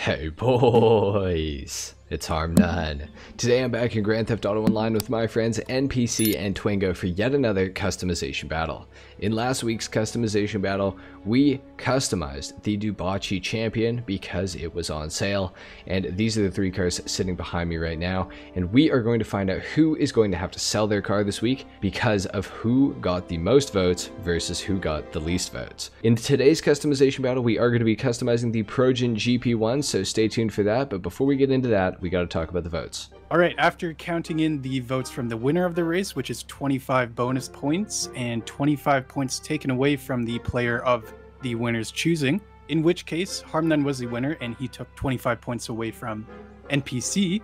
Hey boys, it's HarmNone. Today I'm back in Grand Theft Auto Online with my friends NPC and Twingo for yet another customization battle. In last week's customization battle, we customized the Dubocci Champion because it was on sale, and these are the three cars sitting behind me right now, and we are going to find out who is going to have to sell their car this week because of who got the most votes versus who got the least votes. In today's customization battle, we are going to be customizing the Progen GP1, so stay tuned for that, but before we get into that, we got to talk about the votes. All right, after counting in the votes from the winner of the race, which is 25 bonus points and 25 points taken away from the player of the winner's choosing, in which case HarmNone was the winner and he took 25 points away from NPC,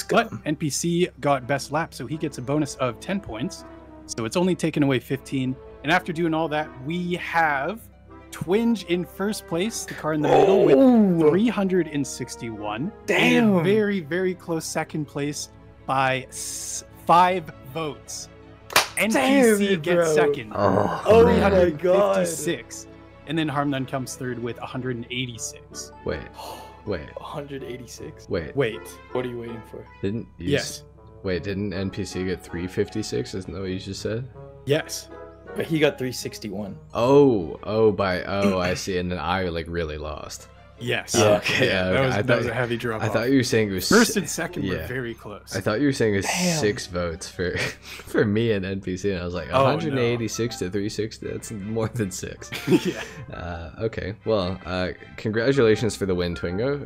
but NPC got best lap, so he gets a bonus of 10 points. So it's only taken away 15. And after doing all that, we have Twinge in first place, the car in the middle with 361. Damn. And a very, very close second place by 5 votes. NPC gets second. Oh my god. 356. And then HarmNone comes third with 186. Wait. 186? Wait. What are you waiting for? Didn't you Wait, didn't NPC get 356? Isn't that what you just said? Yes. But he got 361. I see. And then I like really lost. Yes. Oh, okay. Yeah, That was a heavy drop. I thought you were saying it was first and second were very close. I thought you were saying it was Damn. 6 votes for me and NPC, and I was like 186 to 360. That's more than 6. Yeah. Okay. Well, congratulations for the win, Twingo,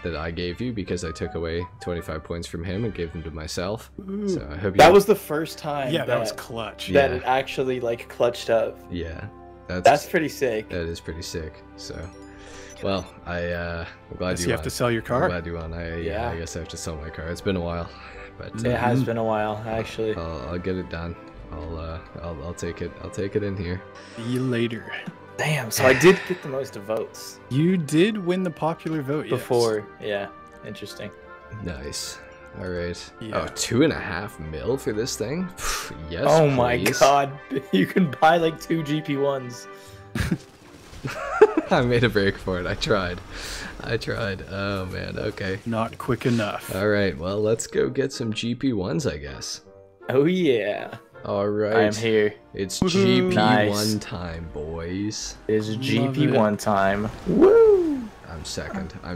that I gave you because I took away 25 points from him and gave them to myself. Ooh. So I hope you. That was the first time. Yeah, that was clutch. That Yeah. it actually like clutched up. Yeah. That's pretty sick. That is pretty sick. So. Well, I'm glad you have to sell your car. I'm glad you won. I guess I have to sell my car. It's been a while, but It has been a while, actually. I'll get it done. I'll take it. I'll take it in here. See you later. Damn, so I did get the most votes. You did win the popular vote Before. Yeah, interesting. Nice. All right. Yeah. Oh, 2.5 mil for this thing? Yes. Oh my please. god, you can buy like 2 GP1s. I made a break for it. I tried. Oh man. Okay. Not quick enough. All right. Well, let's go get some GP1s, I guess. Oh yeah. All right. I am here. It's Woohoo. GP1 Nice. time, boys. It's Love GP1 time. Woo! I'm second. Oh,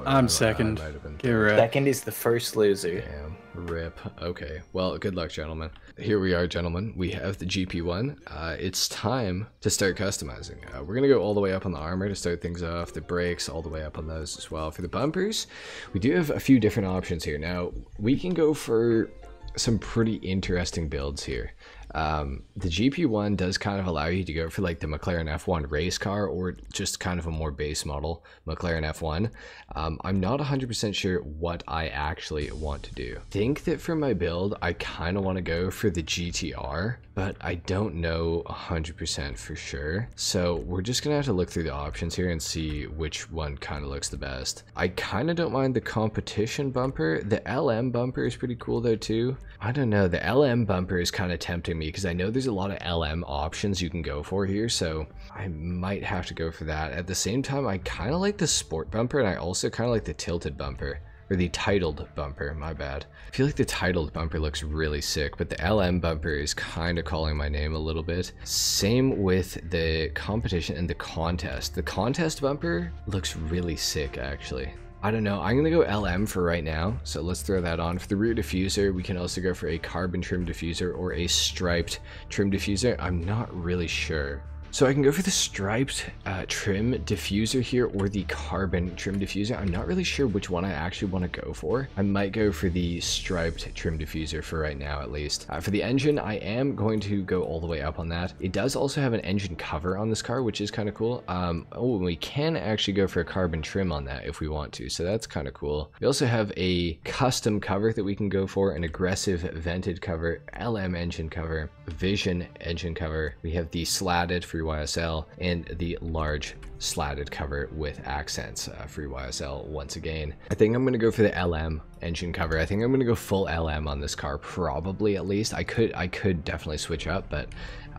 I'm no, second. I might have been Get right. Second is the first loser. Damn. Rip. Okay. Well, good luck, gentlemen. Here we are, gentlemen. We have the GP1. It's time to start customizing. We're going to go all the way up on the armor to start things off. The brakes, all the way up on those as well. For the bumpers, we do have a few different options here. Now, we can go for some pretty interesting builds here. The GP1 does kind of allow you to go for like the McLaren F1 race car or just kind of a more base model McLaren F1. I'm not 100% sure what I actually want to do. I think that for my build, I kind of want to go for the GTR, but I don't know 100% for sure. So we're just gonna have to look through the options here and see which one kind of looks the best. I kind of don't mind the competition bumper. The LM bumper is pretty cool though too. I don't know, the LM bumper is kind of tempting me because I know there's a lot of LM options you can go for here, so I might have to go for that. At the same time, I kind of like the sport bumper, and I also kind of like the tilted bumper, or the titled bumper, my bad. I feel like the titled bumper looks really sick, but the LM bumper is kind of calling my name a little bit. Same with the competition and the contest. The contest bumper looks really sick, actually. I don't know, I'm gonna go LM for right now, so let's throw that on. For the rear diffuser, we can also go for a carbon trim diffuser or a striped trim diffuser. I'm not really sure. So I can go for the striped trim diffuser here or the carbon trim diffuser. I'm not really sure which one I actually want to go for. I might go for the striped trim diffuser for right now, at least. For the engine, I am going to go all the way up on that. It does also have an engine cover on this car, which is kind of cool. Oh, we can actually go for a carbon trim on that if we want to, so that's kind of cool. We also have a custom cover that we can go for, an aggressive vented cover, LM engine cover, Vision engine cover. We have the slatted free YSL and the large slatted cover with accents, free YSL once again. I think I'm going to go for the LM engine cover. I think I'm going to go full LM on this car, probably at least. I could definitely switch up, but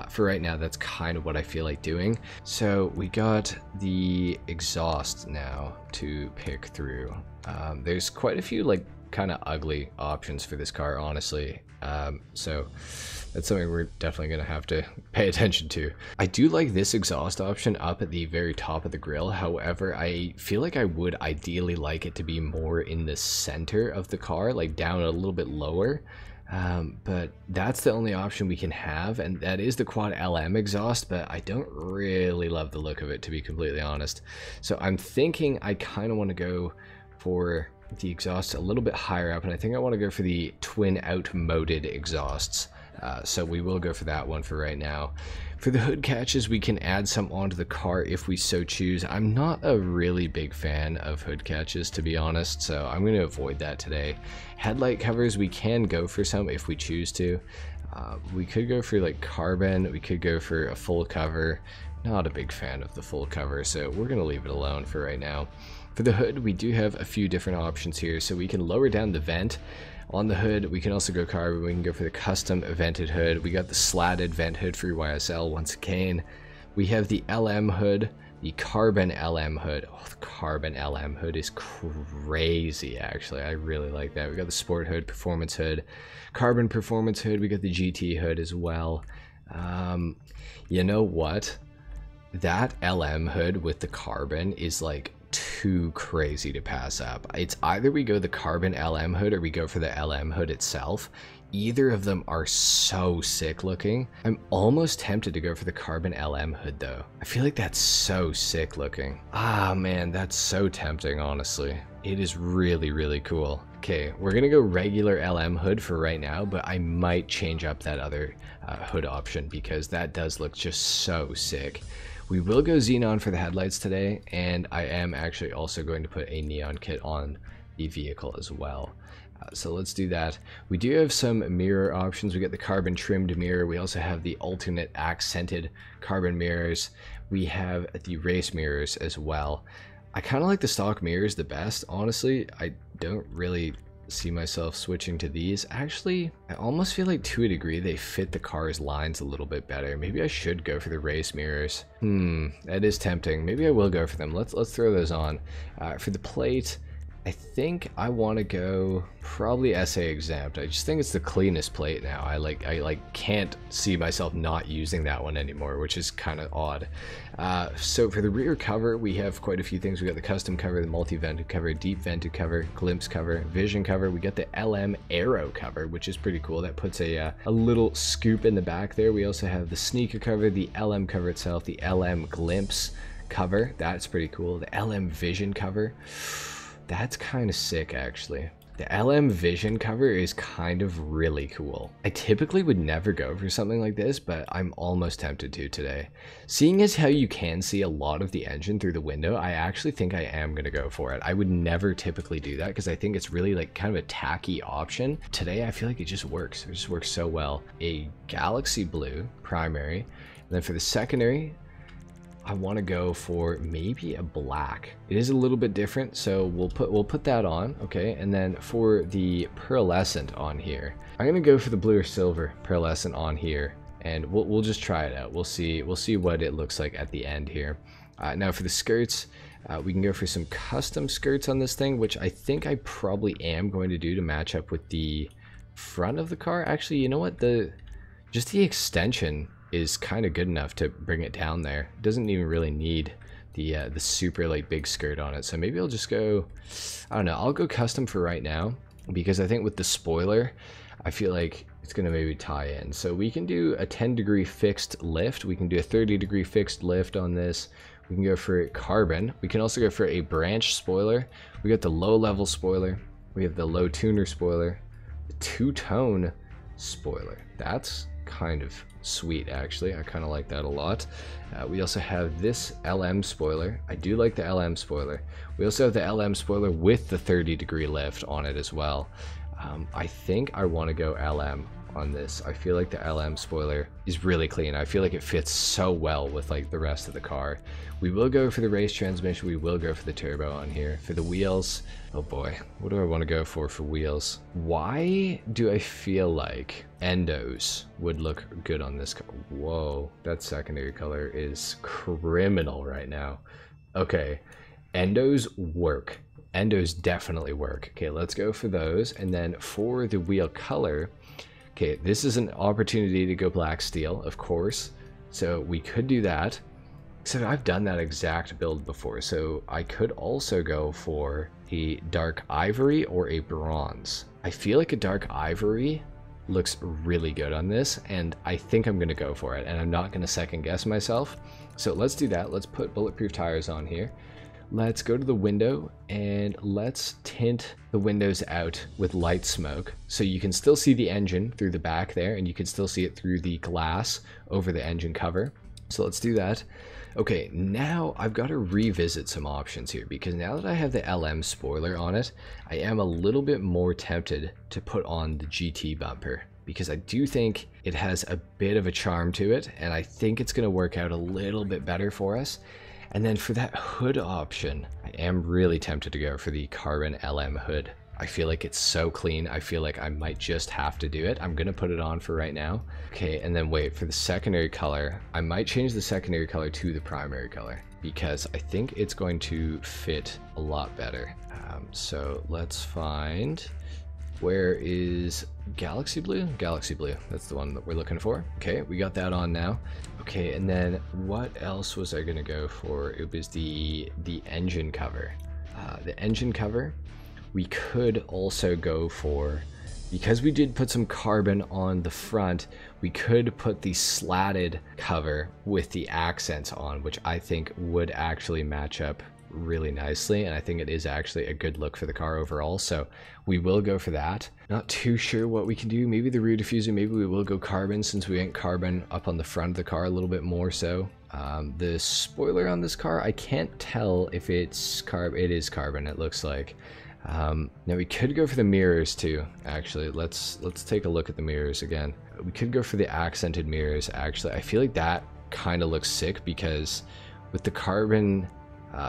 For right now, that's kind of what I feel like doing. So we got the exhaust now to pick through. There's quite a few like kind of ugly options for this car, honestly. So that's something we're definitely going to have to pay attention to. I do like this exhaust option up at the very top of the grill. However, I feel like I would ideally like it to be more in the center of the car, like down a little bit lower. But that's the only option we can have, and that is the Quad LM exhaust, but I don't really love the look of it, to be completely honest. So I'm thinking I kind of want to go for the exhaust a little bit higher up, and I think I want to go for the twin outmoded exhausts. So we will go for that one for right now. For the hood catches, we can add some onto the car if we so choose. I'm not a really big fan of hood catches, to be honest, so I'm going to avoid that today. Headlight covers, we can go for some if we choose to. We could go for like carbon, we could go for a full cover. Not a big fan of the full cover, so we're going to leave it alone for right now. For the hood, we do have a few different options here, so we can lower down the vent. On the hood, we can also go carbon. We can go for the custom vented hood. We got the slatted vent hood for YSL once again. We have the LM hood, the carbon LM hood. Oh, the carbon LM hood is crazy, actually. I really like that. We got the sport hood, performance hood, carbon performance hood. We got the GT hood as well. You know what? That LM hood with the carbon is like too crazy to pass up. It's either we go the carbon LM hood or we go for the LM hood itself. Either of them are so sick looking. I'm almost tempted to go for the carbon LM hood though. I feel like that's so sick looking. Ah man, that's so tempting, honestly. It is really, really cool. Okay, we're gonna go regular LM hood for right now, but I might change up that other hood option because that does look just so sick. We will go xenon for the headlights today, and I am actually also going to put a neon kit on the vehicle as well. So let's do that. We do have some mirror options. We get the carbon trimmed mirror. We also have the alternate accented carbon mirrors. We have the race mirrors as well. I kind of like the stock mirrors the best, honestly. I don't really see myself switching to these. Actually, I almost feel like to a degree they fit the car's lines a little bit better. Maybe I should go for the race mirrors. That is tempting. Maybe I will go for them. Let's throw those on. For the plate, I think I want to go probably SA exempt. I just think it's the cleanest plate now. I can't see myself not using that one anymore, which is kind of odd. So for the rear cover, we have quite a few things. We got the custom cover, the multi-vented cover, deep vented cover, glimpse cover, vision cover. We got the LM Aero cover, which is pretty cool. That puts a little scoop in the back there. We also have the sneaker cover, the LM cover itself, the LM glimpse cover. That's pretty cool. The LM vision cover. That's kind of sick, actually. The LM vision cover is kind of really cool. I typically would never go for something like this, but I'm almost tempted to today. Seeing as how you can see a lot of the engine through the window, I actually think I am going to go for it. I would never typically do that because I think it's really like kind of a tacky option. Today, I feel like it just works. It just works so well. A galaxy blue primary, and then for the secondary, I want to go for maybe a black. It is a little bit different, so we'll put that on, okay? And then for the pearlescent on here, I'm gonna go for the blue or silver pearlescent on here, and we'll just try it out. We'll see what it looks like at the end here. Now for the skirts, we can go for some custom skirts on this thing, which I think I probably am going to do to match up with the front of the car. Actually, you know what? Just the extension is kind of good enough to bring it down there. It doesn't even really need the super like big skirt on it. So maybe I'll just go, I don't know, I'll go custom for right now because I think with the spoiler, I feel like it's gonna maybe tie in. So we can do a 10-degree fixed lift. We can do a 30-degree fixed lift on this. We can go for carbon. We can also go for a branch spoiler. We got the low level spoiler. We have the low tuner spoiler, the two-tone spoiler. That's kind of sweet, actually. I kind of like that a lot. We also have this LM spoiler. I do like the LM spoiler. We also have the LM spoiler with the 30-degree lift on it as well. I think I want to go LM on this. I feel like the LM spoiler is really clean. I feel like it fits so well with like the rest of the car. We will go for the race transmission. We will go for the turbo on here. For the wheels, oh boy, what do I want to go for wheels? Why do I feel like endos would look good on this car? Whoa, that secondary color is criminal right now. Okay, endos work. Endos definitely work. Okay, let's go for those. And then for the wheel color, okay, this is an opportunity to go black steel, of course. So we could do that. Except I've done that exact build before, so I could also go for a dark ivory or a bronze. I feel like a dark ivory looks really good on this, and I think I'm going to go for it, and I'm not going to second guess myself. So let's do that. Let's put bulletproof tires on here. Let's go to the window, and let's tint the windows out with light smoke, so you can still see the engine through the back there, and you can still see it through the glass over the engine cover. So let's do that. Okay, now I've got to revisit some options here, because now that I have the LM spoiler on it, I am a little bit more tempted to put on the GT bumper, because I do think it has a bit of a charm to it, and I think it's going to work out a little bit better for us. And then for that hood option, I am really tempted to go for the carbon LM hood. I feel like it's so clean. I feel like I might just have to do it. I'm going to put it on for right now. Okay, and then wait for the secondary color. I might change the secondary color to the primary color, because I think it's going to fit a lot better. So let's find, where is Galaxy Blue? Galaxy Blue, that's the one that we're looking for. Okay, we got that on now. Okay, and then what else was I going to go for? It was the engine cover. The engine cover. We could also go for, because we did put some carbon on the front, we could put the slatted cover with the accents on, which I think would actually match up really nicely, and I think it is actually a good look for the car overall, so we will go for that. Not too sure what we can do. Maybe the rear diffuser, maybe we will go carbon, since we went carbon up on the front of the car a little bit more so. The spoiler on this car, I can't tell if it's carbon. It is carbon, it looks like. Now we could go for the mirrors too, actually. Let's take a look at the mirrors again. We could go for the accented mirrors, actually. I feel like that kind of looks sick, because with the carbon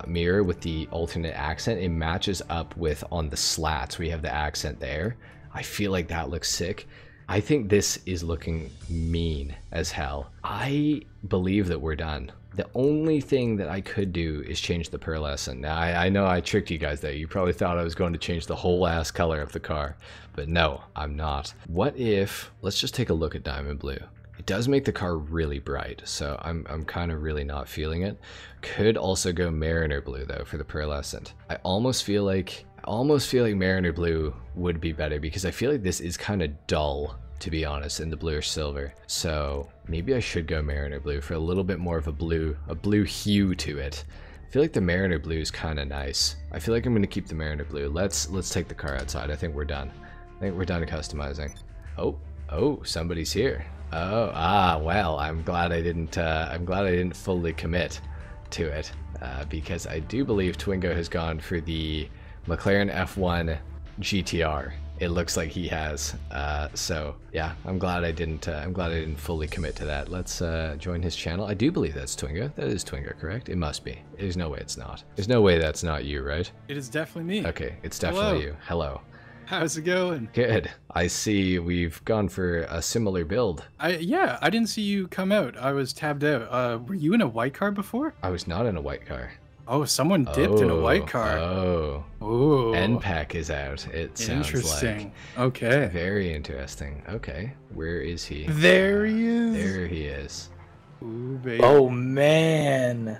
mirror with the alternate accent, it matches up with on the slats. We have the accent there. I feel like that looks sick. I think this is looking mean as hell. I believe that we're done. The only thing that I could do is change the pearlescent. Now, I know I tricked you guys there. You probably thought I was going to change the whole ass color of the car, but no, I'm not. What if, let's just take a look at diamond blue. It does make the car really bright, so I'm kind of really not feeling it. Could also go mariner blue though for the pearlescent. I almost feel like mariner blue would be better, because I feel like this is kind of dull, to be honest, in the bluish silver. So maybe I should go mariner blue for a little bit more of a blue hue to it. I feel like the mariner blue is kind of nice. I feel like I'm going to keep the mariner blue. Let's take the car outside. I think we're done. I think we're done customizing. Oh, somebody's here. Oh, well, I'm glad I didn't fully commit to it, because I do believe Twingo has gone for the McLaren F1 GTR. It looks like he has. So yeah, I'm glad I didn't fully commit to that. Let's join his channel. I do believe that's Twingo. That is Twingo, correct? It must be. There's no way it's not. There's no way that's not you, right? It is definitely me. Okay, it's definitely you. Hello. How's it going? Good. I see we've gone for a similar build. Yeah, I didn't see you come out. I was tabbed out. Were you in a white car before? I was not in a white car. Oh, someone dipped in a white car. Oh. Ooh. NPEC is out, it sounds interesting. like. Okay. Very interesting. Okay. Where is he? There he is. There he is. Ooh, baby. Oh, man.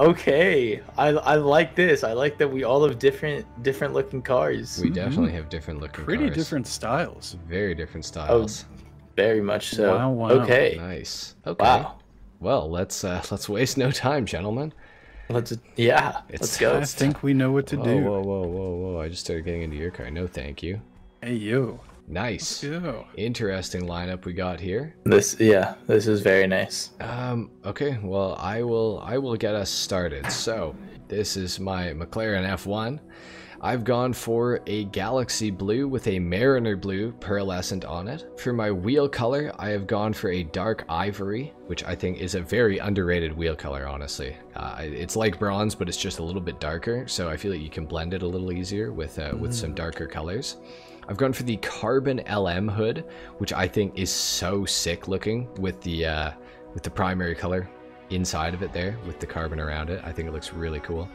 Okay. I like this. I like that we all have different looking cars. We definitely have different looking Pretty cars. different styles. Very different styles. Very much so. Wow. Okay. Nice. Okay. Wow. Well, let's waste no time, gentlemen. Let's go. I think we know what to do. Whoa. I just started getting into your car. No, thank you. Hey, you. Nice. Let's go. Interesting lineup we got here. This is very nice. Okay, well, I will get us started. So, this is my McLaren F1. I've gone for a galaxy blue with a mariner blue pearlescent on it. For my wheel color, I have gone for a dark ivory, which I think is a very underrated wheel color, honestly. It's like bronze, but it's just a little bit darker, so I feel like you can blend it a little easier with some darker colors. I've gone for the carbon LM hood, which I think is so sick looking with the primary color inside of it there, with the carbon around it. I think it looks really cool.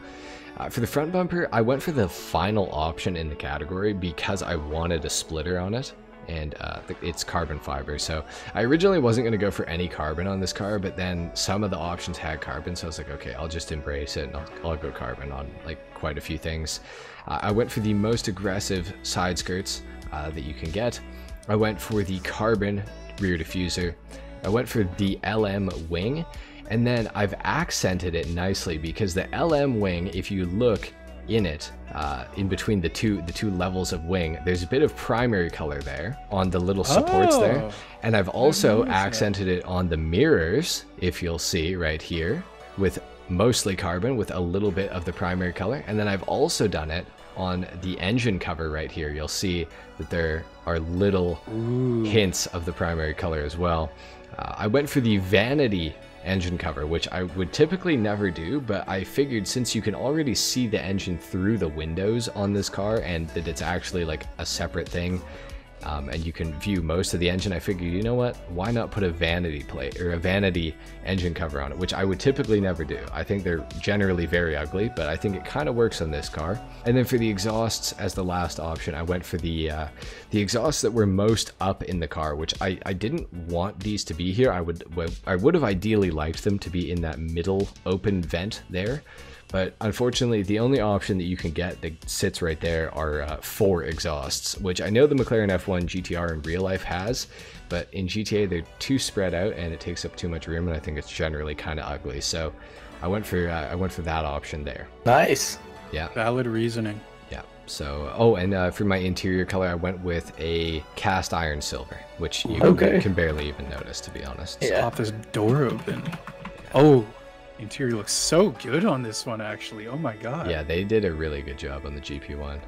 For the front bumper, I went for the final option in the category because I wanted a splitter on it, and it's carbon fiber. So I originally wasn't going to go for any carbon on this car, but then some of the options had carbon, so I was like, okay, I'll just embrace it and I'll go carbon on like quite a few things. I went for the most aggressive side skirts that you can get. I went for the carbon rear diffuser. I went for the LM wing, and then I've accented it nicely because the LM wing, if you look in it, in between the two levels of wing, there's a bit of primary color there on the little supports there, and I've also accented it on the mirrors, if you'll see right here, with mostly carbon with a little bit of the primary color. And then I've also done it on the engine cover right here. You'll see that there are little hints of the primary color as well. I went for the vanity engine cover, which I would typically never do, but I figured since you can already see the engine through the windows on this car and that it's actually like a separate thing, and you can view most of the engine, I figured, you know what, why not put a vanity plate or a vanity engine cover on it, which I would typically never do. I think they're generally very ugly, but I think it kind of works on this car. And then for the exhausts as the last option, I went for the exhausts that were most up in the car, which I didn't want these to be here. I would have ideally liked them to be in that middle open vent there. But unfortunately, the only option that you can get that sits right there are 4 exhausts, which I know the McLaren F1 GTR in real life has, but in GTA they're too spread out and it takes up too much room, and I think it's generally kind of ugly. So I went for that option there. Nice. Yeah. Valid reasoning. Yeah. So and for my interior color, I went with a cast iron silver, which you can barely even notice, to be honest. Let's pop this door open. Oh. Interior looks so good on this one, actually. Oh my god. Yeah, they did a really good job on the GP1.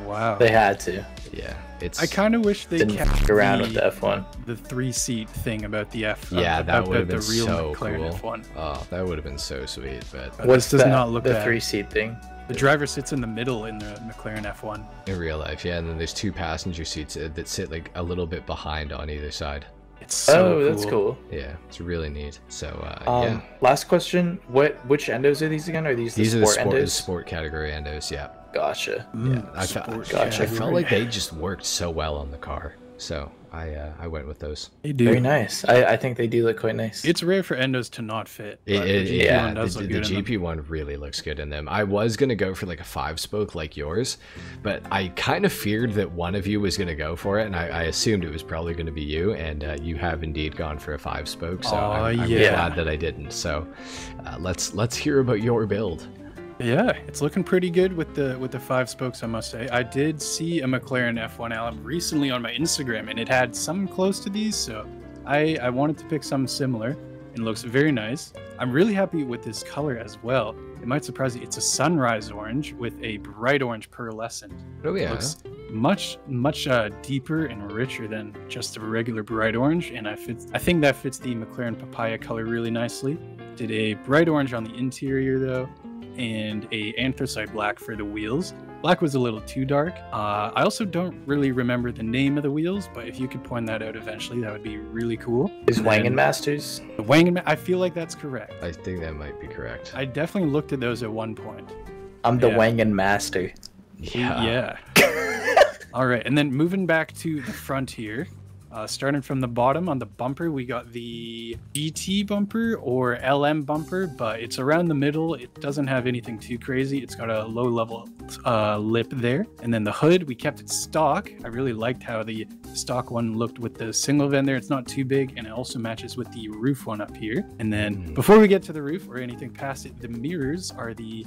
Wow. They had to. Yeah, it's. I kind of wish they kept around with the F1. The 3-seat thing about the F. Yeah, that would have been so McLaren cool. F1. Oh, that would have been so sweet. But this does not look the bad. 3-seat thing. The driver sits in the middle in the McLaren F1. In real life, yeah, and then there's 2 passenger seats that sit like a little bit behind on either side. It's so cool. That's cool. Yeah, it's really neat. So yeah. Last question: which endos are these again? Are these are endos? The sport category endos. Yeah. Gotcha. Yeah, I felt like they just worked so well on the car, so I went with those. They do. Very nice. I think they do look quite nice. It's rare for endos to not fit. The GP1 really looks good in them. I was gonna go for like a 5-spoke like yours, but I kind of feared that one of you was gonna go for it, and I assumed it was probably gonna be you, and you have indeed gone for a 5-spoke. So I'm glad that I didn't. So let's hear about your build. Yeah, it's looking pretty good with the 5 spokes, I must say. I did see a McLaren F1 LM recently on my Instagram, and it had some close to these, so I wanted to pick some similar. It looks very nice. I'm really happy with this color as well. It might surprise you. It's a sunrise orange with a bright orange pearlescent. Oh yeah. It looks much deeper and richer than just a regular bright orange, and I think that fits the McLaren papaya color really nicely. Did a bright orange on the interior though, and a anthracite black for the wheels. Black was a little too dark. I also don't really remember the name of the wheels, but if you could point that out eventually, that would be really cool. Is Wangen Masters? The Wangen, I feel like that's correct. I think that might be correct. I definitely looked at those at one point. I'm the Wangen Master. Yeah. All right, and then moving back to the front here. Starting from the bottom on the bumper, we got the GT bumper or LM bumper, but it's around the middle. It doesn't have anything too crazy. It's got a low level lip there. And then the hood, we kept it stock. I really liked how the stock one looked with the single vent there. It's not too big, and it also matches with the roof one up here. And then before we get to the roof or anything past it, the mirrors are the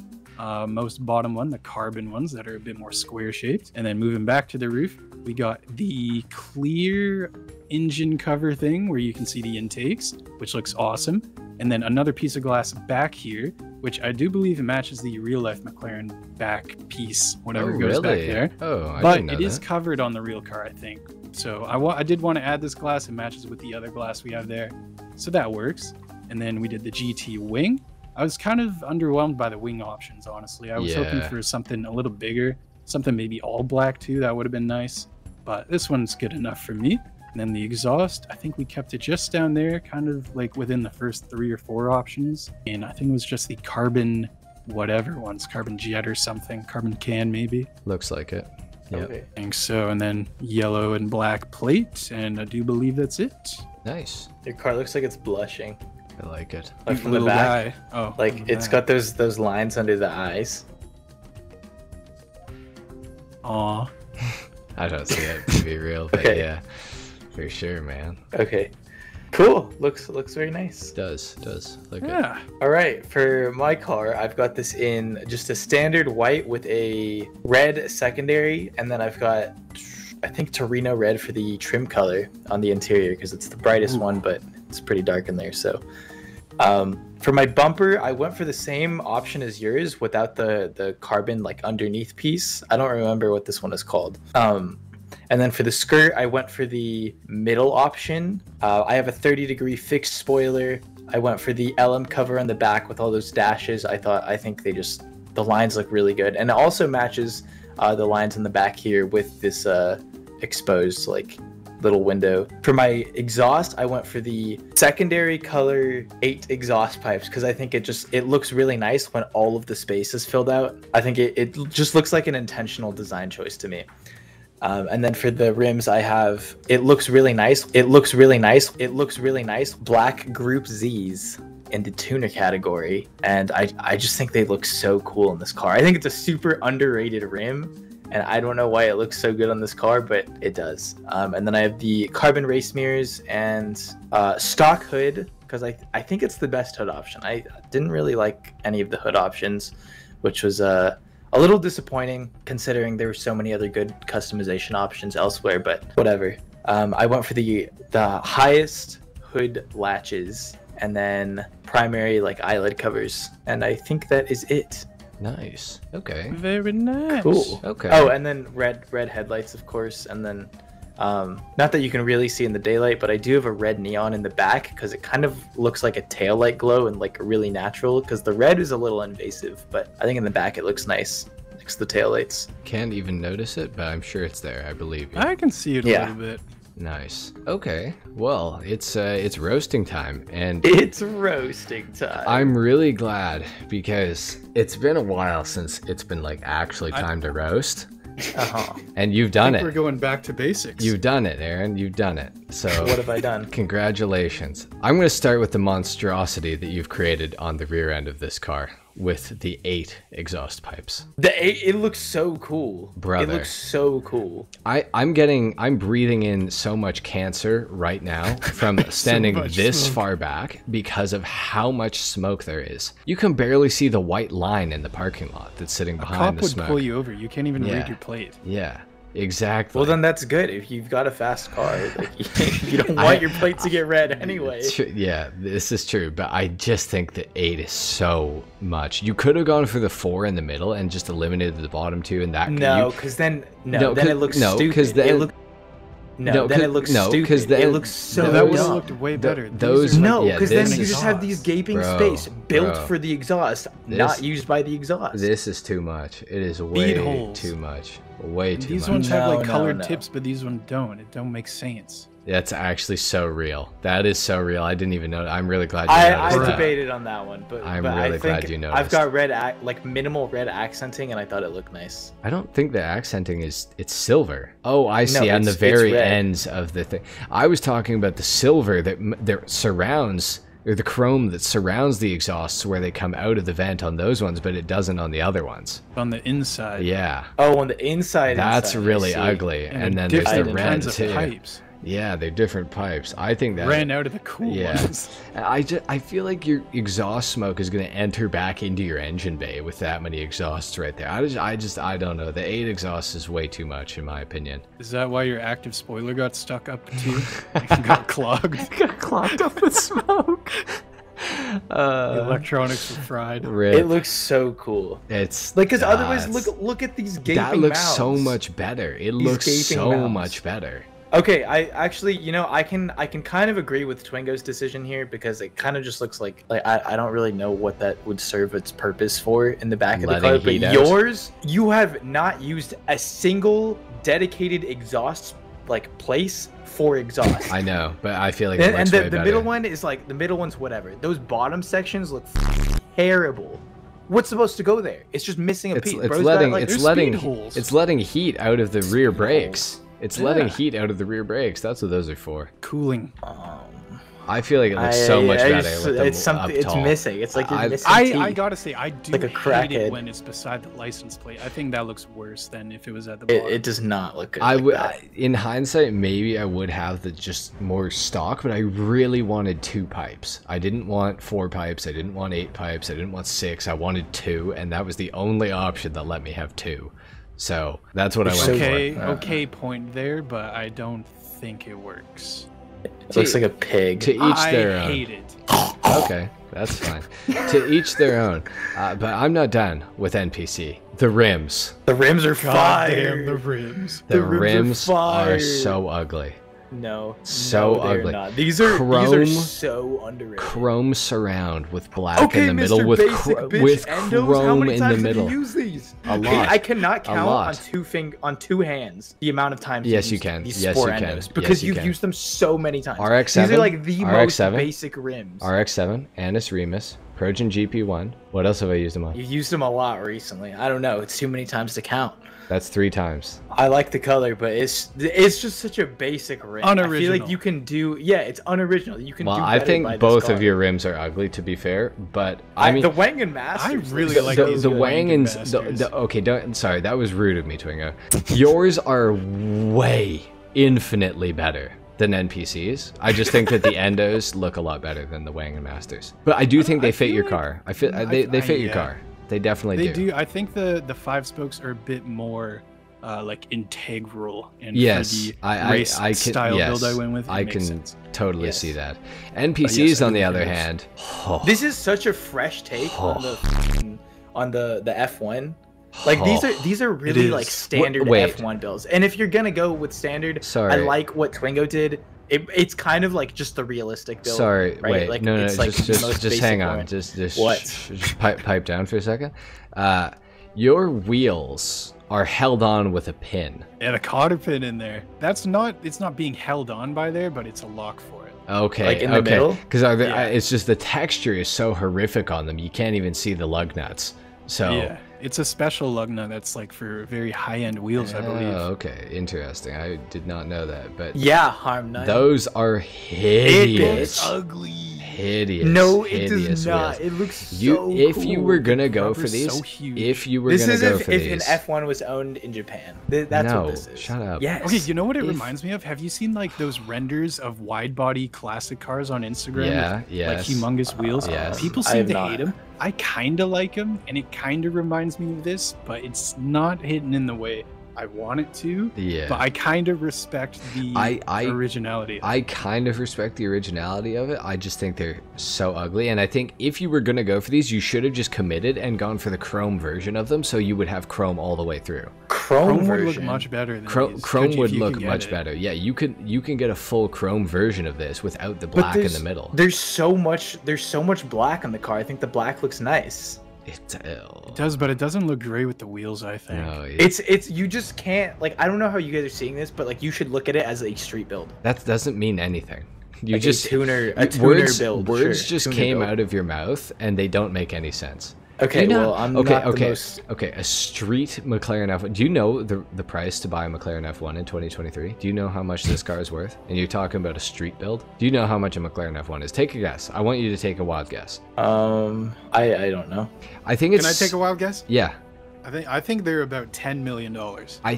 most bottom one, the carbon ones that are a bit more square shaped. And then moving back to the roof, we got the clear engine cover thing where you can see the intakes, which looks awesome. And then another piece of glass back here which I do believe it matches the real-life McLaren back piece, whatever Oh, goes back really? there. Oh, I But didn't know it is that. covered on the real car, I think. So I did want to add this glass. It matches with the other glass we have there. So that works. And then we did the GT wing. I was kind of underwhelmed by the wing options, honestly. I was hoping Yeah. for something a little bigger, something maybe all black too. That would have been nice. But this one's good enough for me. And then the exhaust, I think we kept it just down there, kind of like within the first 3 or 4 options. And I think it was just the carbon whatever ones, carbon jet or something, carbon can maybe. Looks like it. Yep. Okay. I think so. And then yellow and black plate. And I do believe that's it. Nice. Your car looks like it's blushing. I like it. Like from the Little back. guy. Oh, Like from the it's back. got those lines under the eyes. Aw. I don't see it to be real, but Okay. yeah, for sure, man. Okay. Cool. Looks very nice. Does look good. Yeah. All right, for my car, I've got this in just a standard white with a red secondary, and then I've got, I think, Torino red for the trim color on the interior because it's the brightest one, but it's pretty dark in there. So, for my bumper, I went for the same option as yours without the carbon like underneath piece. I don't remember what this one is called. And then for the skirt, I went for the middle option. I have a 30-degree fixed spoiler. I went for the LM cover on the back with all those dashes. I think the lines look really good. And it also matches the lines in the back here with this exposed like little window. For my exhaust, I went for the secondary color 8 exhaust pipes because I think it looks really nice when all of the space is filled out. I think it just looks like an intentional design choice to me. And then for the rims, it looks really nice. It looks really nice. Black Group Z's in the tuner category. And I just think they look so cool in this car. I think it's a super underrated rim. And I don't know why it looks so good on this car, but it does. And then I have the carbon race mirrors and stock hood, because I think it's the best hood option. I didn't really like any of the hood options, which was a little disappointing considering there were so many other good customization options elsewhere, but whatever. I went for the highest hood latches and then primary like eyelid covers, and I think that is it. Nice. Okay. Very nice. Cool. Okay. Oh, and then red headlights, of course, and then not that you can really see in the daylight, but I do have a red neon in the back because it kind of looks like a taillight glow and like really natural, because the red is a little invasive, but I think in the back it looks nice next to the taillights. Can't even notice it, but I'm sure it's there. I believe you. I can see it a Yeah. little bit. Nice. Okay. Well, it's roasting time, and It's roasting time. I'm really glad because it's been a while since it's been like actually time to roast, Uh-huh. and you've I done think we're it. going back to basics. You've done it, Aaron. You've done it. So What have I done? congratulations. I'm going to start with the monstrosity that you've created on the rear end of this car with the 8 exhaust pipes. It looks so cool. Brother. It looks so cool. I'm breathing in so much cancer right now from standing much this smoke. far back because of how much smoke there is. You can barely see the white line in the parking lot that's sitting A behind cop the would smoke. pull you over. You can't even Yeah. read your plate. Yeah, exactly. Well, then that's good. If you've got a fast car, like, you don't want your plate to get red anyway. Yeah, this is true, but I just think the 8 is so much. You could have gone for the 4 in the middle and just eliminated the bottom 2, and that No, because then No, then 'cause- it looks no, stupid. 'cause then- it look, No, then 'cause- it looks no, 'cause stupid. then- It looks so No, that would have dumb. looked way better. These those- are like No, yeah, because then this you is- just have these gaping Bro, space built bro. for the exhaust, not used by the exhaust. This is too much. It is way holes. too much. Way too These much. ones have No, like no, colored no. tips, but these ones don't. It don't make sense. That's actually so real. That is so real. I didn't even know. I'm really glad you I noticed that. debated on that one, but I'm but really I glad think you I've noticed. got like minimal red accenting, and I thought it looked nice. I don't think the accenting is. It's silver. Oh, I see. On the it's very red. ends of the thing. I was talking about the silver that surrounds, or the chrome that surrounds the exhausts where they come out of the vent on those ones, but it doesn't on the other ones. On the inside. Yeah, Oh, on the inside. that's inside, I really see. ugly. And they're then there's the different red kinds of too. pipes. Yeah, they're different pipes. I think that Ran out of the cool Yeah. ones. I feel like your exhaust smoke is going to enter back into your engine bay with that many exhausts right there. I don't know. The 8 exhaust is way too much in my opinion. Is that why your active spoiler got stuck up too? It got clogged. Got clogged up with smoke. The electronics were fried. It looks so cool. It's like, because otherwise, look at these gaping that looks mouths. so much better. It looks so much better. Okay, I actually, you know, I can kind of agree with Twingo's decision here, because it kind of just looks like I don't really know what that would serve its purpose for in the back of the car. But yours, you have not used a single dedicated exhaust place for exhaust. I know, but I feel like and the middle one is like, the middle one's whatever. Those bottom sections look terrible. What's supposed to go there? It's just missing a piece. It's letting heat out of the rear brakes. It's letting heat out of the rear brakes. That's what those are for. Cooling. I feel like it looks so much better with them it's something. It's missing. It's like you're missing I gotta say, I do like hate it when it's beside the license plate. I think that looks worse than if it was at the bottom. It does not look good. In hindsight, maybe I would have the just more stock, but I really wanted 2 pipes. I didn't want 4 pipes. I didn't want 8 pipes. I didn't want 6. I wanted 2, and that was the only option that let me have 2. So that's what I went for. Okay, point there, but I don't think it works. It looks like a pig. To each their own. I hate it. Okay, that's fine. To each their own. But I'm not done with NPC. The rims. The rims are fire. Damn, the rims. The rims are so ugly. No. So no, ugly. Not. These are so underrated. Chrome surround with black in the middle, with chrome in the middle. Have you used these? A lot. I cannot count on two hands the amount of times. Yes, you can. These yes, spore you can. endos, because you've used them so many times. RX-7. These are like the most basic rims. RX-7, Anis Remus, Progen GP1. What else have I used them on? You've used them a lot recently. I don't know. It's too many times to count. That's 3 times. I like the color, but it's just such a basic rim. Unoriginal. I feel like you can do, it's unoriginal. You can do better I think by both this of your rims are ugly, to be fair, but I mean the Wang and Masters. I really like the Wang and okay, sorry, that was rude of me, Twingo. Yours are way infinitely better than NPCs. I just think that the endos look a lot better than the Wang and Masters. But I do think they fit your car. They fit your car. They definitely do. I think the 5 spokes are a bit more like integral. And yes, for the race style build I went with. I can totally see that. NPCs on the other hand, this is such a fresh take on the F1. Like these are really like standard F1 builds. And if you're gonna go with standard, I like what Twingo did. It's kind of like just the realistic build. Sorry, right? wait, like, no, it's like just hang on, just pipe down for a second. Your wheels are held on with a pin. And a cotter pin in there. It's not being held on by there, but it's a lock for it. Okay, like in the middle? Because it's just the texture is so horrific on them. You can't even see the lug nuts. So yeah, it's a special lug nut that's like for very high-end wheels, I believe. Oh, okay, interesting. I did not know that, but yeah, HarmNone. Those are hideous. It's ugly. Hideous. No, it does not. It looks so If cool. you were gonna go for these, if an F1 was owned in Japan. That's what this is. Shut up. Yes. Okay, you know what it reminds me of? Have you seen like those renders of wide-body classic cars on Instagram? Yeah, with, like humongous wheels. Yes. People seem to hate them. I kind of like them, and it kind of reminds me of this, but it's not hidden in the way I want it to. Yeah. But I kind of respect the originality. I kind of respect the originality of it. I just think they're so ugly. And I think if you were going to go for these, you should have just committed and gone for the chrome version of them, so you would have chrome all the way through. Chrome would look much better than Chrome would look much better. Yeah, you can get a full chrome version of this without the black in the middle. There's so much black on the car. I think the black looks nice. It does, but it doesn't look great with the wheels, I think. No, it's you just can't, like, I don't know how you guys are seeing this, but like you should look at it as a street build. That doesn't mean anything. You like just a tuner build. Words just came out of your mouth and they don't make any sense. Okay, well, I'm not the most... Okay, a street McLaren F1. Do you know the price to buy a McLaren F1 in 2023? Do you know how much this car is worth? And you're talking about a street build? Do you know how much a McLaren F1 is? Take a guess. I want you to take a wild guess. I don't know. I think it's... Can I take a wild guess? Yeah. I think they're about $10 million. I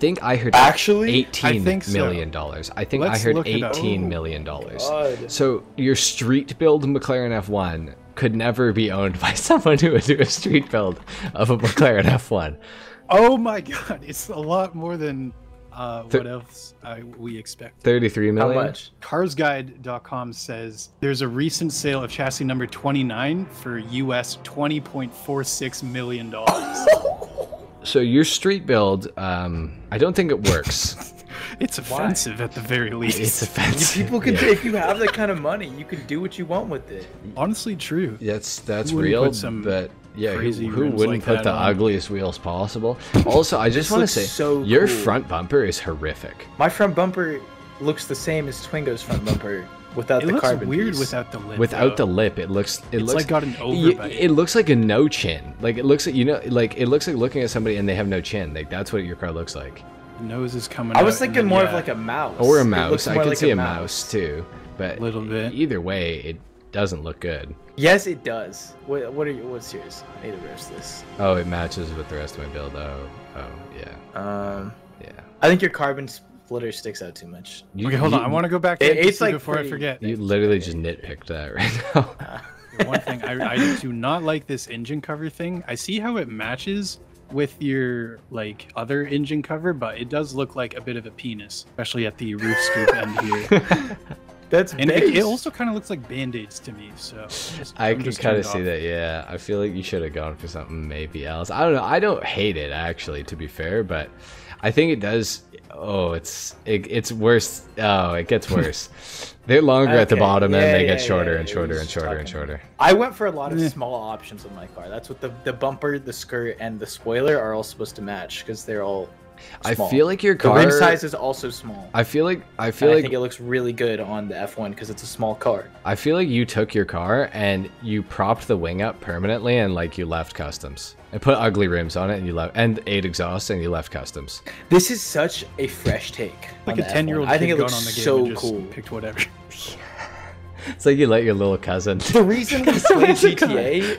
think I heard actually $18 million. I think I heard $18 million. So your street build McLaren F1 could never be owned by someone who would do a street build of a McLaren F1. Oh my god, it's a lot more than What else we expect? 33 How million. much? Carsguide.com says there's a recent sale of chassis number 29 for US $20.46 million. So your street build, I don't think it works. It's offensive at the very least. It's offensive. People can, Yeah. if you have that kind of money, you can do what you want with it. Honestly, true. That's Who wouldn't real, put some but yeah, crazy who rims wouldn't like put that the on? ugliest wheels possible? Also, I just This want to looks say, so your cool. front bumper is horrific. My front bumper looks the same as Twingo's front bumper without It the looks carbon weird piece. without the lip. Without though. the lip, it looks It's like got an y- overbite. it looks like a no chin. Like it looks like, you know, like it looks like looking at somebody and they have no chin. Like that's what your car looks like. The nose is coming I out. was and thinking then, more yeah, of like a mouse. Or a It mouse. looks I more could like see a mouse too, but Little bit. either way, it doesn't look good. Yes, it does. What's yours? I need to roast this. Oh, it matches with the rest of my build. Oh, yeah, yeah. I think your carbon splitter sticks out too much. You, Okay, hold on. I want to go back to It's NPC like before I pretty- forget. You literally just nitpicked that right now. One thing, I do not like this engine cover thing. I see how it matches with your like other engine cover, but it does look like a bit of a penis, especially at the roof scoop end here. That's And base. it also kind of looks like band-aids to me. So I I'm can just kind of turned see off. that. Yeah, I feel like you should have gone for something maybe else. I don't know. I don't hate it actually, to be fair, but I think it does. Oh, it's worse. Oh, it gets worse. They're longer at the Okay, bottom and yeah, they get yeah, shorter yeah, and it shorter was and shorter and talking- shorter. I went for a lot of Eh. small options on my car. That's what the bumper, the skirt, and the spoiler are all supposed to match because they're all small. I feel like your The car. rim size is also small. I feel like I think it looks really good on the F1 because it's a small car. I feel like you took your car and you propped the wing up permanently and like you left customs and put ugly rims on it and you left and 8 exhaust and you left customs. This is such a fresh take. Like on a the 10-year-old F1. I kid think it got looks on the game so and just cool. picked whatever. It's like you let your little cousin. The reason we play GTA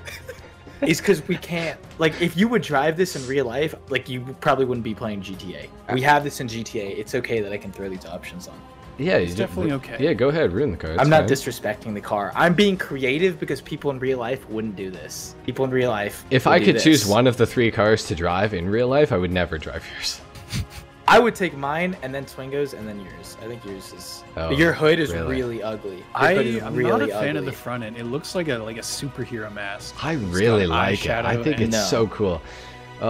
is because we can't. Like, if you would drive this in real life, like you probably wouldn't be playing GTA. We have this in GTA. It's okay that I can throw these options on. Yeah, It's definitely okay. Yeah, go ahead, ruin the car. it's I'm not fine. disrespecting the car. I'm being creative because people in real life wouldn't do this. People in real life. If would I do could this. choose one of the 3 cars to drive in real life, I would never drive yours. I would take mine and then Twingo's and then yours. I think yours is. Oh, Your hood is really? really ugly. Your hood is I'm really not a fan ugly. of the front end. It looks like a superhero mask. I It's really got like it. I eyeshadow think and- it's so cool.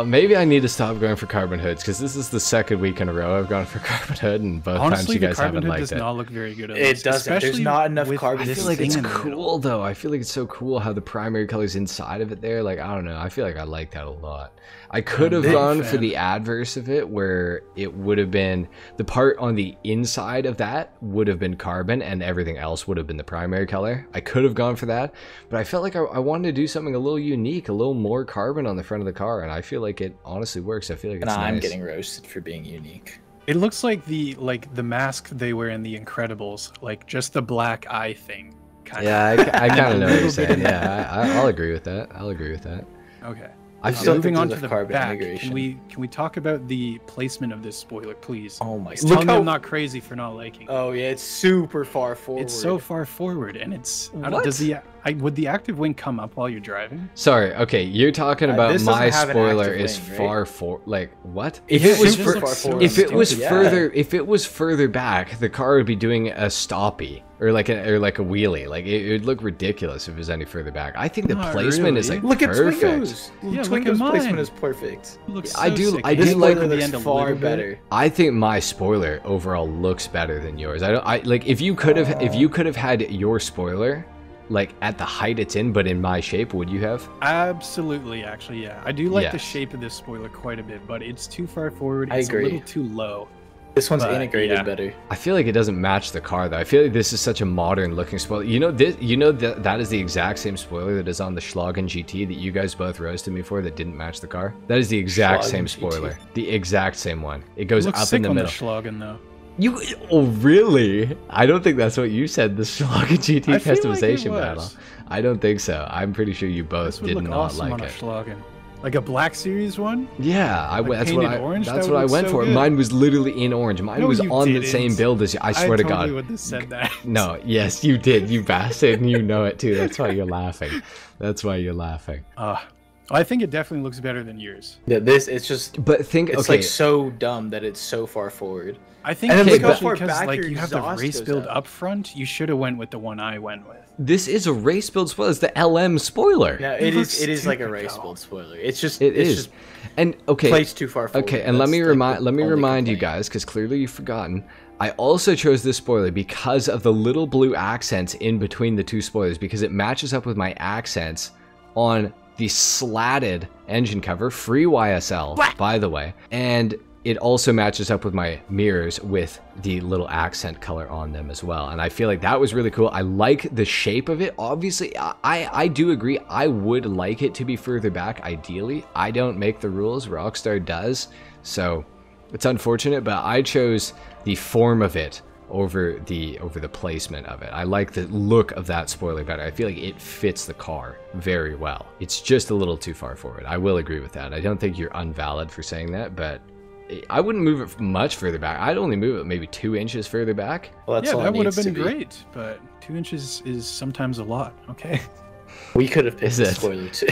Maybe I need to stop going for carbon hoods because this is the second week in a row I've gone for carbon hood and both times Honestly, you the guys carbon haven't hood liked does it. not look very good. On It this, doesn't. There's especially not enough with carbon. I this feel like thing it's in the middle. cool though. I feel like it's so cool how the primary color's inside of it there. Like, I don't know. I feel like I like that a lot. I could have big gone for fan. the adverse of it where it would have been the part on the inside of that would have been carbon and everything else would have been the primary color. I could have gone for that, but I felt like I wanted to do something a little unique, a little more carbon on the front of the car, and I feel like it honestly works. I feel like it's Nah, nice. I'm getting roasted for being unique. It looks like the mask they wear in The Incredibles, like just the black eye thing. Kind Yeah, I kind of know what you're Little bit saying. of Yeah, I'll agree with that. I'll agree with that. Okay. I still feel Moving think on there's to a the carbon back, integration. can we talk about the placement of this spoiler, please? Oh my! Just tell me I'm not crazy for not liking it. Oh yeah, it's super far forward. It's so far forward, and it's I don't, What? does would the active wing come up while you're driving? Sorry. Okay, you're talking about this my doesn't have an spoiler active is wing, right? far for like what? If If it it was super fur- far forward, if it was yeah. further back, the car would be doing a stoppie or like a wheelie. Like it would look ridiculous if it was any further back. I think the Not placement is really. like Look at perfect. Twingo's. Yeah, look at Twingo's placement mine. is perfect. It looks I so do- sick. I It do just like- looked at the looks end a far little bit. better. I think my spoiler overall looks better than yours. I like if you could have had your spoiler like at the height it's in, but in my shape, would you have? Absolutely, actually, yeah. I do like the Yes. shape of this spoiler quite a bit, but it's too far forward. I It's agree. a little too low. This one's But, integrated yeah. better. I feel like it doesn't match the car though. I feel like this is such a modern looking spoiler. That is the exact same spoiler that is on the Schlagen GT that you guys both roasted me for that didn't match the car. That is the exact Schlagen same GT. spoiler. The exact same one. It goes Looks up sick in the on middle. the Schlagen though. Oh really? I don't think that's what you said. The Schlagen GT I feel like it customization was. battle. I don't think so. I'm pretty sure you both This would did look not awesome like on a it. Schlagen. Like a Black Series one? Yeah, that's what painted orange? that's That what I would look went so for. good. Mine was literally in orange. Mine No, was you on the didn't. same build as you. I swear to God. totally would have said that. No, yes, you did, you bastard, and you know it too. That's why you're laughing. That's why you're laughing. I think it definitely looks better than yours. Yeah, it's just. But think, it's okay, like so dumb that it's so far forward. I think And then look how especially far because back like your you have the exhaust race goes build out. up front, you should have went with the one I went with. this is a race build spoiler. It's the LM spoiler. No, It looks it is like a stupid, race though. build spoiler. It's just It it's is. just And okay, placed too far forward. okay, and let me That's, like, the only remind you complaint. guys, because clearly you've forgotten. I also chose this spoiler because of the little blue accents in between the two spoilers, because it matches up with my accents on the slatted engine cover, free YSL, by the way, and it also matches up with my mirrors with the little accent color on them as well. And I feel like that was really cool. I like the shape of it. Obviously, I do agree. I would like it to be further back, ideally. I don't make the rules. Rockstar does. So it's unfortunate, but I chose the form of it over the placement of it. I like the look of that spoiler better. I feel like it fits the car very well. It's just a little too far forward. I will agree with that. I don't think you're unvalid for saying that, but I wouldn't move it much further back. I'd only move it maybe 2 inches further back. Well, that's Yeah, all that it would have needs to been be. great, but 2 inches is sometimes a lot. Okay. We could have picked Is the it? spoiler too.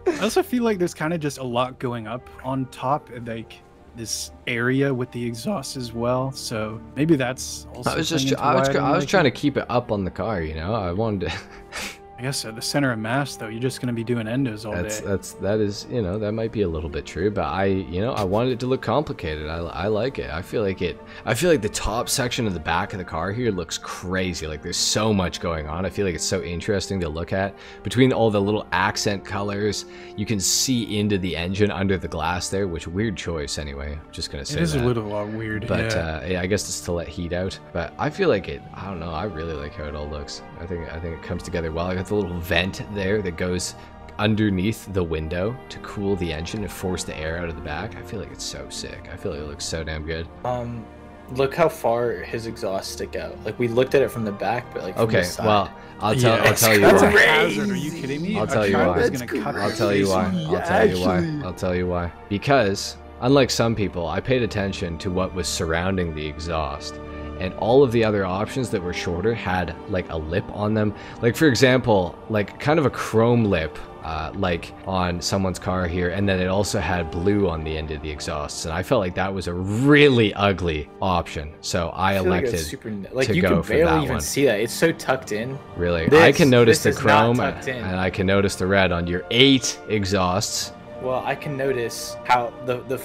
I also feel like there's kind of just a lot going up on top, and like this area with the exhaust as well. So maybe that's also. I was just playing into I why was didn't I was like trying it. to keep it up on the car, you know. I wanted to I guess at the center of mass, though, you're just gonna be doing endos all day. that is, you know, that might be a little bit true, but I wanted it to look complicated. I like it. I feel like the top section of the back of the car here looks crazy. Like there's so much going on. I feel like it's so interesting to look at. Between all the little accent colors, you can see into the engine under the glass there, which weird choice anyway. I'm just gonna say It is that. a little weird. But yeah. yeah, I guess it's to let heat out. But I feel like it. I don't know. I really like how it all looks. I think it comes together well. I got the little vent there that goes underneath the window to cool the engine and force the air out of the back. I feel like it's so sick. I feel like it looks so damn good. Look how far his exhausts stick out. Like we looked at it from the back, but like from Okay, the side. well, I'll tell you That's a why. hazard. Are you kidding me? I'll tell A you child why. is gonna cut I'll your tell you face why. off. I'll tell you why. I'll tell you why. Because unlike some people, I paid attention to what was surrounding the exhaust. And all of the other options that were shorter had like a lip on them. Like for example, like kind of a chrome lip, like on someone's car here. And then it also had blue on the end of the exhausts. And I felt like that was a really ugly option. So I feel like elected it's super, like to you go can for barely that even one. see that. It's so tucked in. Really, This- I can notice the this is not chrome tucked in. and I can notice the red on your 8 exhausts. Well, I can notice how the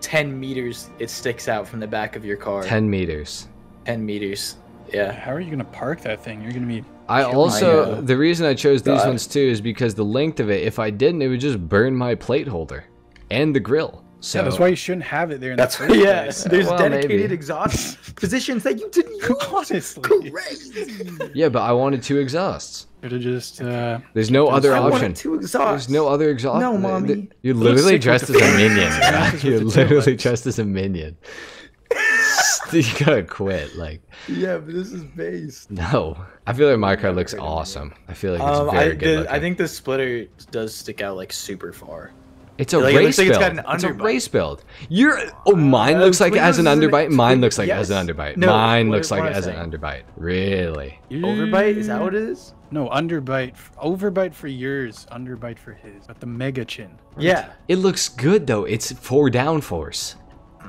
10 meters it sticks out from the back of your car. 10 meters. 10 meters. Yeah. How are you gonna park that thing? You're gonna be. I know. also, the reason I chose these God. ones too is because the length of it, if I didn't, it would just burn my plate holder and the grill. So Yeah, that's why you shouldn't have it there. That's the first yeah. place. There's Well, dedicated maybe. exhaust positions that you didn't use. Honestly, Crazy. Yeah, but I wanted 2 exhausts. could have just. There's no other I option. wanted 2 exhausts. There's no other exhaust. No, mommy. You're literally stick with dressed the as a face. minion. Just Right? with You're the literally taillights. dressed as a minion. You gotta quit. Like, Yeah, but this is based. no. I feel like my car looks awesome. I feel like it's very good looking. I think the splitter does stick out like super far. It's a Like, it race looks like it's build. got an It's a underbite. race build. Mine looks like it has an Twingo's underbite. Mine looks like it has yes. an underbite. No, Mine what- looks like what it I'm has an saying. underbite. Really? Overbite? Is that what it is? No, underbite. Overbite for yours, underbite for his. But the mega chin. Yeah. It looks good though. It's for downforce.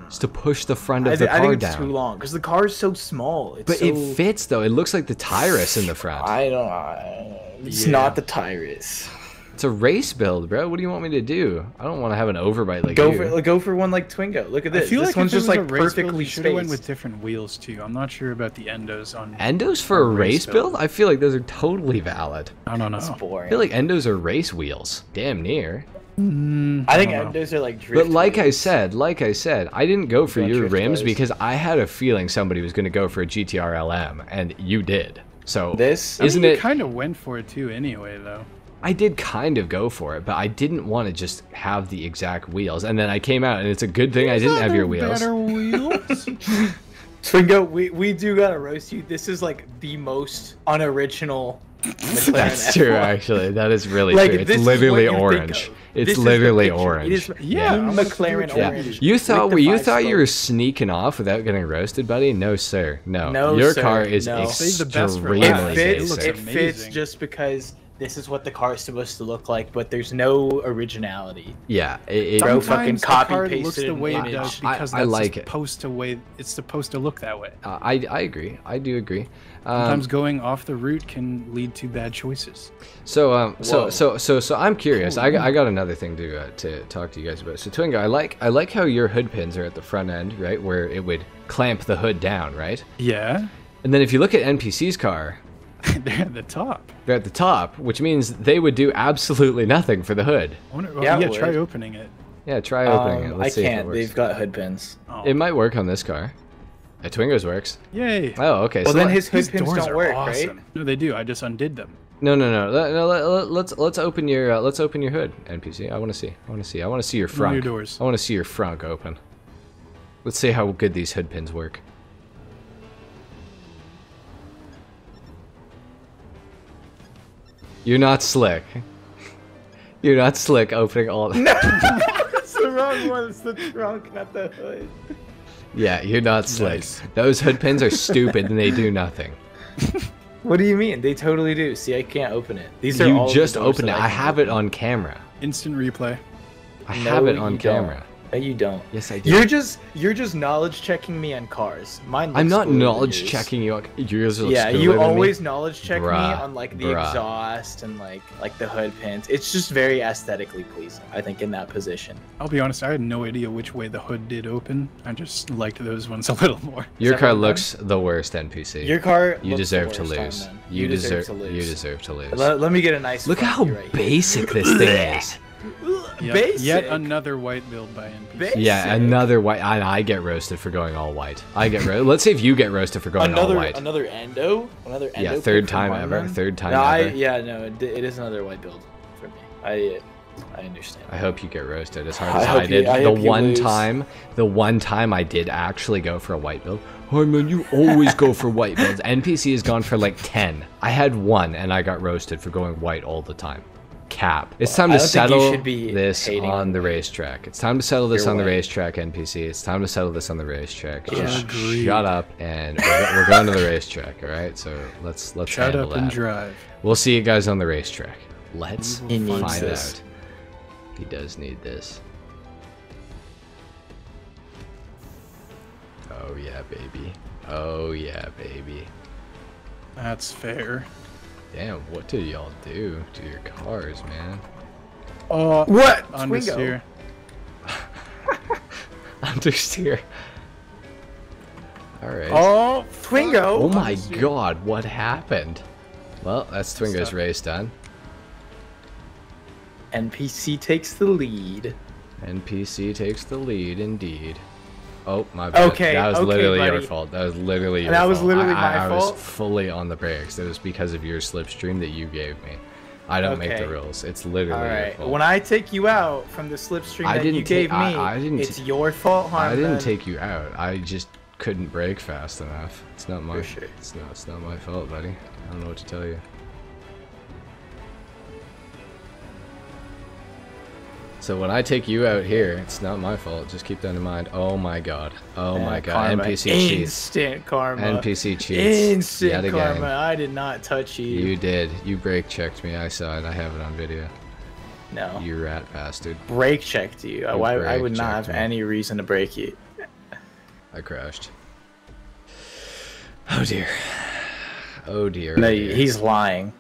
It's to push the front of the I car think it's too down. long because the car is so small. It's But so, it fits though. It looks like the Tylarious in the front. I don't know. It's Yeah. not the Tyrus. It's a race build, bro. What do you want me to do? I don't want to have an overbite like Go you. go for one like Twingo. Look at I this. feel This like one's if it just was like a race build, perfectly you should have went spaced. with different wheels too. I'm not sure about the endos on. Endos for a race build? build? I feel like those are totally valid. I don't know. It's I boring. feel like endos are race wheels. Damn near. I think don't know. endos are like drift. But like I wheels. said, I didn't go for Don't your drift rims those. because I had a feeling somebody was going to go for a GTR LM, and you did. So This? isn't you it? kind of went for it too, anyway, though. I did kind of go for it, but I didn't want to just have the exact wheels. And then I came out, and it's a good thing I didn't have your wheels. Better wheels. Twingo, we do gotta roast you. This is like the most unoriginal McLaren That's true, F1. actually. That is really Like, true. It's this is literally what you think orange. of. It's This is the literally picture. orange. It is Yeah, I'm gonna McLaren do it. orange. You with thought the you five thought you were spokes. sneaking off without getting roasted, buddy? No, sir. No. No, Your sir. car is No. Save the best for extremely last. It It fits. looks It fits amazing. just because this is what the car is supposed to look like, but there's no originality. Yeah, Bro fucking Sometimes a car copy looks pasted the way it image. does because I that's like it. it's supposed to look that way. I agree. I do agree. Sometimes going off the route can lead to bad choices. So I'm curious. I got another thing to talk to you guys about. So Twinge, I like how your hood pins are at the front end, right, where it would clamp the hood down, right? Yeah. And then if you look at NPC's car, They're at the top. they're at the top, which means they would do absolutely nothing for the hood. Yeah, it try would. opening it. Yeah, try opening it. Let's see I if it can't. works. They've got hood pins. Oh. It might work on this car. At Twingo's works. Yay. Oh, okay. Well, so then let- his hood These pins doors don't are work, awesome. right? No, they do. I just undid them. No. Let's open your hood, NPC. I want to see. I want to see your front. your doors. I want to see your front open. Let's see how good these hood pins work. You're not slick. You're not slick opening all. That's the wrong one. It's the trunk, not the hood. Yeah, you're not slick. Nice. Those hood pins are stupid and they do nothing. What do you mean? They totally do. See, I can't open it. These are all You the just doors opened it. that I can have open. it on camera. Instant replay. I No, have it on you camera. Don't. No, you don't. Yes, I do. You're just knowledge checking me on cars. Mine. I'm looks not cooler than knowledge yours. checking you. Yours looks Yeah, cooler you than me. always knowledge check me Bruh, on like the bruh. exhaust and like the hood pins. It's just very aesthetically pleasing, I think, in that position. I'll be honest, I had no idea which way the hood did open. I just liked those ones a little more. Your that car what it looks the worst, NPC. Your car. You looks deserve the to worst, lose. Harmon. You deserve to lose. You deserve to lose. Let me get a nice. Look front how view right here. basic this thing is. Yet, Basic. yet another white build by NPC. Basic. Yeah, another white. I get roasted for going all white. I get Let's see if you get roasted for going all white. Another endo. Another endo. Yeah, pick third from time Harmon. ever. Third time No, ever. it is another white build for me. I understand. I hope you get roasted as hard I as hope I you- did. I The hope you one time I did actually go for a white build. Harmon, you always go for white builds. NPC has gone for like 10. I had one and I got roasted for going white all the time. Cap. It's time I to don't think you settle should be this hating on on the white. racetrack. It's time to settle this You're on the white. racetrack, NPC. It's time to settle this on the racetrack. Just Agreed. shut up and we're going to the racetrack, all right? So let's Shut handle up and that. drive. We'll see you guys on the racetrack. Let's He needs find this. out. He does need this. Oh yeah, baby. Oh yeah, baby. That's fair. Damn, what did y'all do to your cars, man? What? Understeer. Understeer. Alright. Oh, Twingo. Oh my god, what happened? Well, that's Twingo's race done. NPC takes the lead. NPC takes the lead, indeed. Oh, my bad. Okay, that was okay, literally your buddy. fault. That was literally your That fault. was literally my I fault? was fully on the brakes. It was because of your slipstream that you gave me. I don't make Okay. the rules. It's literally All your right. fault. When I take you out from the slipstream I that you didn't gave ta- me, I didn't it's ta- your fault, I Harmon. didn't take you out. I just couldn't brake fast enough. It's not my. For sure. It's not my fault, buddy. I don't know what to tell you. So when I take you out here, it's not my fault. Just keep that in mind. Oh my god. Oh my god. Karma. NPC cheats. Instant karma. NPC cheats. Instant Yet again. karma. I did not touch you. You did. You brake checked me. I saw it. I have it on video. No. You rat bastard. Brake checked you. Why? I would not have brake-checked me. any reason to break you. I crashed. Oh dear. Oh dear. No, oh dear. he's lying.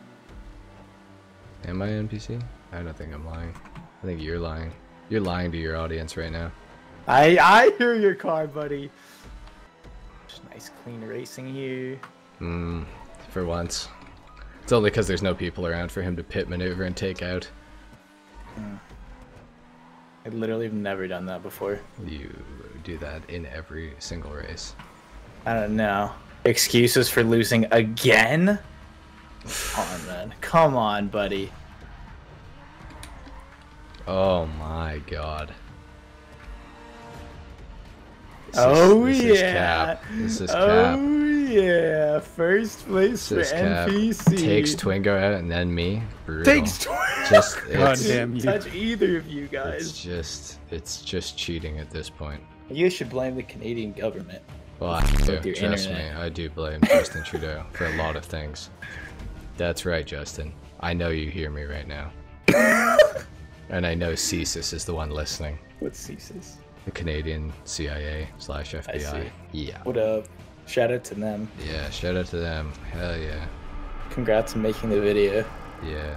Am I NPC? I don't think I'm lying. I think you're lying. You're lying to your audience right now. I hear your car, buddy. Just nice clean racing here. For once. It's only because there's no people around for him to pit maneuver and take out. I literally have never done that before. You do that in every single race. I don't know. Excuses for losing again? Come on, man. Come on, buddy. Oh my god. This Is cap. This is cap. Oh yeah. First place This for is cap. NPC. Takes Twingo out and then me. Brutal. Takes Just God it's, damn you. touch either of you guys. it's just cheating at this point. You should blame the Canadian government. Well, I do. With your Trust me, internet. I do blame Justin Trudeau for a lot of things. That's right, Justin. I know you hear me right now. And I know CSIS is the one listening. What's CSIS? The Canadian CIA / I FBI. see. Yeah. What up? Shout out to them. Yeah, shout out to them. Hell yeah. Congrats on making the video. Yeah.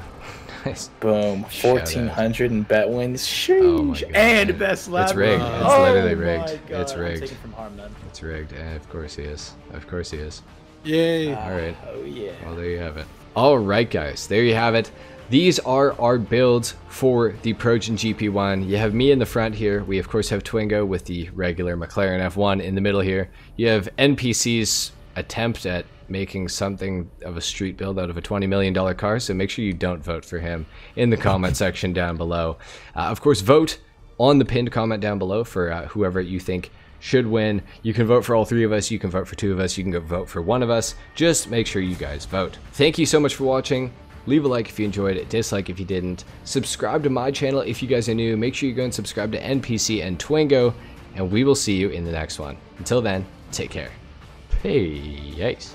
Nice. Boom. Shout 1,400 in bet wins. Oh my Sheesh. God. And best lab. It's rigged. run. It's literally my rigged. God. It's rigged. I'm taking from HarmNone. It's rigged. And of course he is. Of course he is. Yay. Alright. Oh yeah. Well, there you have it. Alright, guys. There you have it. These are our builds for the Progen GP1. You have me in the front here. We, of course, have Twingo with the regular McLaren F1 in the middle here. You have NPC's attempt at making something of a street build out of a $20 million car, so make sure you don't vote for him in the comment section down below. Of course, vote on the pinned comment down below for whoever you think should win. You can vote for all 3 of us, you can vote for 2 of us, you can go vote for 1 of us. Just make sure you guys vote. Thank you so much for watching. Leave a like if you enjoyed it, dislike if you didn't. Subscribe to my channel if you guys are new. Make sure you go and subscribe to NPC and Twingo, and we will see you in the next one. Until then, take care. Peace.